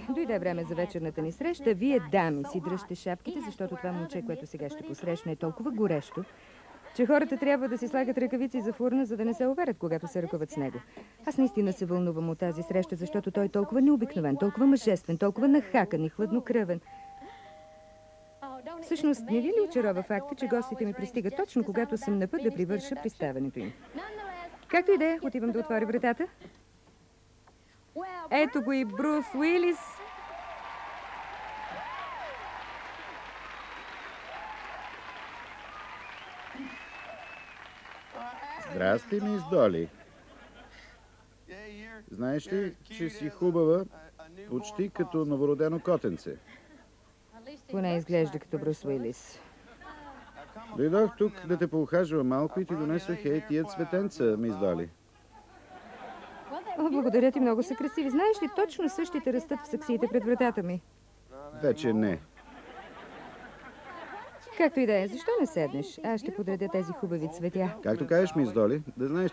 Дойде време за вечерната ни среща. Вие, дами, си дръжте шапките, защото това момче, което сега ще посрещне, е толкова горещо, че хората трябва да си слагат ръкавици за фурна, за да не се уверят, когато се ръкуват с него. Аз наистина се вълнувам от тази среща, защото той е толкова необикновен, толкова мъжествен, толкова нахакан и хладнокръвен. Всъщност, не ви ли очарова факта, че гостите ми пристигат точно когато съм на път да привърша приставането им? Както и да е, отивам да отворя вратата. Ето го и Брус Уилис. Здрасти, мис Доли. Знаеш ли, че си хубава, почти като новородено котенце? Поне изглежда като Брус Уилис. Дойдох тук да те поухажвам малко и ти донесох тия цветенца, мис Доли. Благодаря ти, много са красиви. Знаеш ли, точно същите растат в саксиите пред вратата ми. Вече не. Както и да е, защо не седнеш? Аз ще подредя тези хубави цветя. Както кажеш, мис Доли, да знаеш,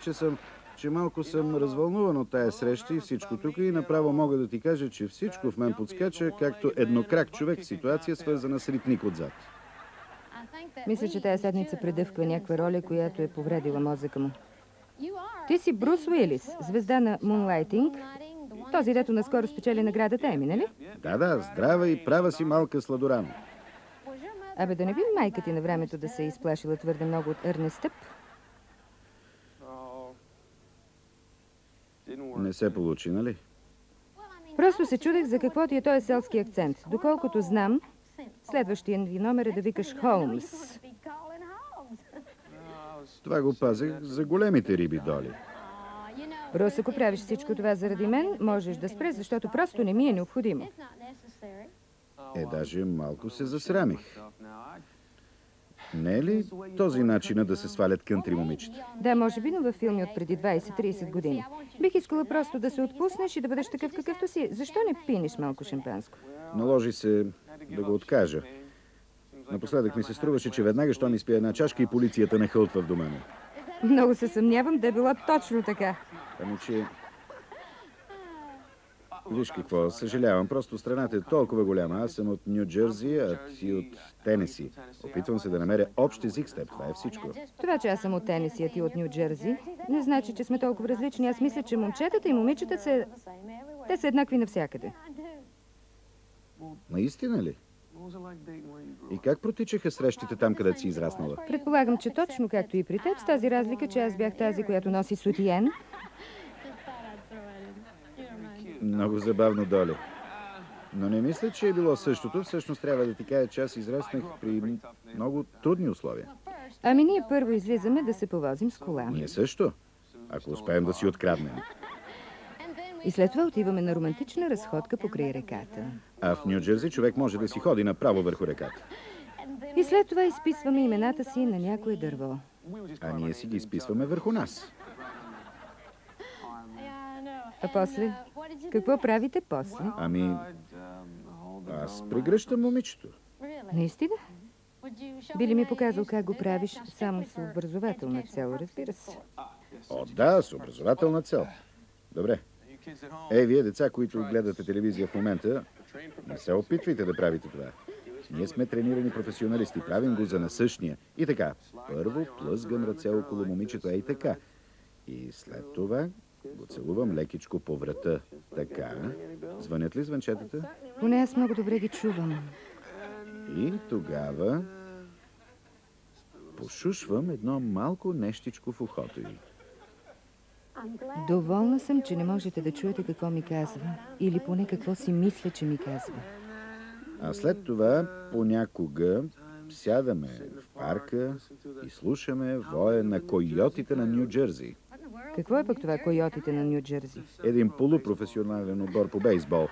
че малко съм развълнуван от тая среща и всичко тук и направо мога да ти кажа, че всичко в мен подскача, както еднокрак човек в ситуация, свързана с ритник отзад. Мисля, че тая седмица предъвква някаква роля, която е повредила мозъка му. Ти си Брус Уилис, звезда на Moonlighting. Този, дето наскоро спечели наградата Еми, нали? Да, здрава и права си малка сладорана. Абе, да не би майка ти на времето да се е изплашила твърде много от Ернест Тъп? Не се получи, нали? Просто се чудех за какво ти е този селски акцент. Доколкото знам, следващия ви номер е да викаш Холмс. Това го пазех за големите риби, Доли. Брус, ако правиш всичко това заради мен, можеш да спреш, защото просто не ми е необходимо. Даже малко се засрамих. Не е ли този начинът да се свалят кънтри момичета? Да, може би, но във филми от преди 20-30 години. Бих искала просто да се отпуснеш и да бъдеш такъв какъвто си. Защо не пинеш малко шампанско? Наложи се да го откажа. Напоследък ми се струваше, че веднага, що ми спия една чашка и полицията не хълтва в дома ми. Много се съмнявам да е било точно така. Ами, че... Виж какво, съжалявам, просто страната е толкова голяма. Аз съм от Ню Джерси, а ти от Тенеси. Опитвам се да намеря общ език с теб. Това е всичко. Това, че аз съм от Тенеси, а ти от Ню Джерси, не значи, че сме толкова различни. Аз мисля, че момчетата и момичета са... Те са еднакви навсякъде. Наистина ли? И как протичаха срещите там, където си израснала? Предполагам, че точно както и при теб, с тази разлика, че аз бях тази, която носи сутиен. Много забавно, Доли. Но не мисля, че е било същото. Всъщност трябва да ти кажа, че аз израснах при много трудни условия. Ами ние първо излизаме да се повозим с кола. Ние също, ако успеем да си откраднем. И след това отиваме на романтична разходка покрай реката. А в Ню Джерси човек може да си ходи направо върху реката. И след това изписваме имената си на някое дърво. А ние си ги изписваме върху нас. А после? Какво правите после? Ами, аз прегръщам момичето. Наистина? Би ли ми показал как го правиш само с образователна цел, разбира се? О, да, с образователна цел. Добре. Вие, деца, които гледате телевизия в момента, не се опитвайте да правите това. Ние сме тренирани професионалисти, правим го за насъщния. И така, първо плъзгам ръце около момичето, ей така. И след това го целувам лекичко по врата. Така. Звънят ли звънчетата? Поне аз много добре ги чувам. И тогава пошушвам едно малко нещичко в ухото й. Доволна съм, че не можете да чуете какво ми казва. Или поне какво си мисля, че ми казва. А след това понякога сядаме в парка и слушаме воя на койотите на Ню Джерси. Какво е пък това койотите на Ню Джерси? Един полупрофесионален отбор по бейсбол.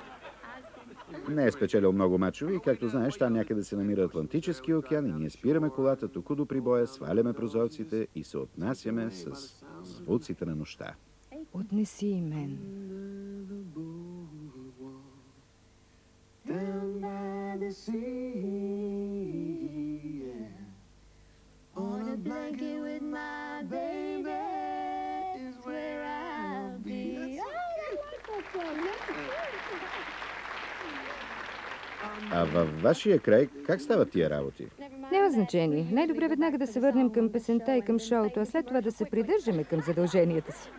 Не е спечелил много мачове и, както знаеш, там някъде се намира Атлантически океан и ние спираме колата току до прибоя, сваляме прозорците и се отнасяме с звуците на нощта. Отнеси и мен. А във вашия край как стават тия работи? Няма значение. Най-добре веднага да се върнем към песента и към шоуто, а след това да се придържаме към задълженията си.